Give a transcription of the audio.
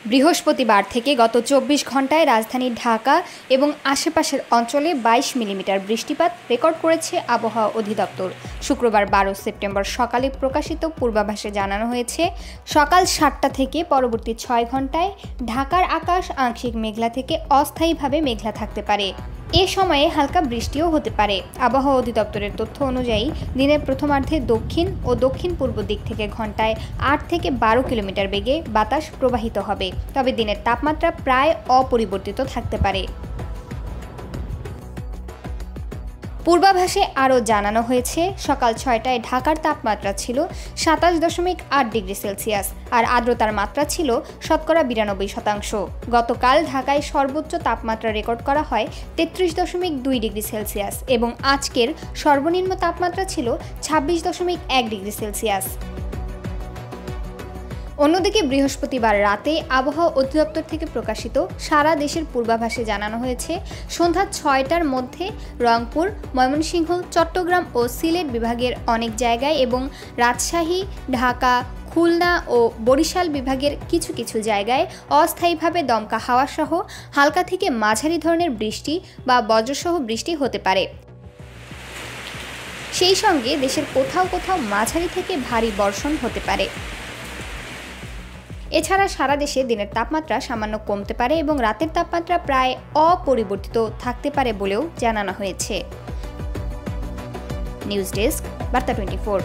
বৃহস্পতিবার থেকে গত ২৪ ঘন্টায় রাজধানী ঢাকা এবং আশেপাশের অঞ্চলে ২২ মিলিমিটার বৃষ্টিপাত রেকর্ড করেছে আবহাওয়া অধিদপ্তর। শুক্রবার ১২ সেপ্টেম্বর সকালে প্রকাশিত পূর্বাভাসে জানানো হয়েছে, সকাল ৭টা থেকে পরবর্তী ৬ ঘন্টায় ঢাকার আকাশ আংশিক মেঘলা থেকে অস্থায়ীভাবে মেঘলা থাকতে পারে। এ সময়ে হালকা বৃষ্টিও হতে পারে। আবহাওয়া অধিদপ্তরের তথ্য অনুযায়ী দিনের প্রথমার্ধে দক্ষিণ ও দক্ষিণ পূর্ব দিক থেকে ঘন্টায় ৮ থেকে ১২ কিলোমিটার বেগে বাতাস প্রবাহিত হবে, তবে দিনের তাপমাত্রা প্রায় অপরিবর্তিত থাকতে পারে। পূর্বাভাসে আরও জানানো হয়েছে, সকাল ৬টায় ঢাকার তাপমাত্রা ছিল ২৭.৮ ডিগ্রি সেলসিয়াস আর আর্দ্রতার মাত্রা ছিল শতকরা ৯২%। গতকাল ঢাকায় সর্বোচ্চ তাপমাত্রা রেকর্ড করা হয় ৩৩.২ ডিগ্রি সেলসিয়াস এবং আজকের সর্বনিম্ন তাপমাত্রা ছিল ২৬.১ ডিগ্রি সেলসিয়াস। অন্যদিকে বৃহস্পতিবার রাতে আবহাওয়া অধিদপ্তর থেকে প্রকাশিত সারা দেশের পূর্বাভাসে জানানো হয়েছে, সন্ধ্যা ৬টার মধ্যে রংপুর, ময়মনসিংহ, চট্টগ্রাম ও সিলেট বিভাগের অনেক জায়গায় এবং রাজশাহী, ঢাকা, খুলনা ও বরিশাল বিভাগের কিছু কিছু জায়গায় অস্থায়ীভাবে দমকা হাওয়াসহ হালকা থেকে মাঝারি ধরনের বৃষ্টি বা বজ্রসহ বৃষ্টি হতে পারে। সেই সঙ্গে দেশের কোথাও কোথাও মাঝারি থেকে ভারী বর্ষণ হতে পারে। এছাড়া সারা দেশে দিনের তাপমাত্রা সামান্য কমতে পারে এবং রাতের তাপমাত্রা প্রায় অপরিবর্তিত থাকতে পারে বলেও জানানো হয়েছে। নিউজ ডেস্ক, বার্তা 24।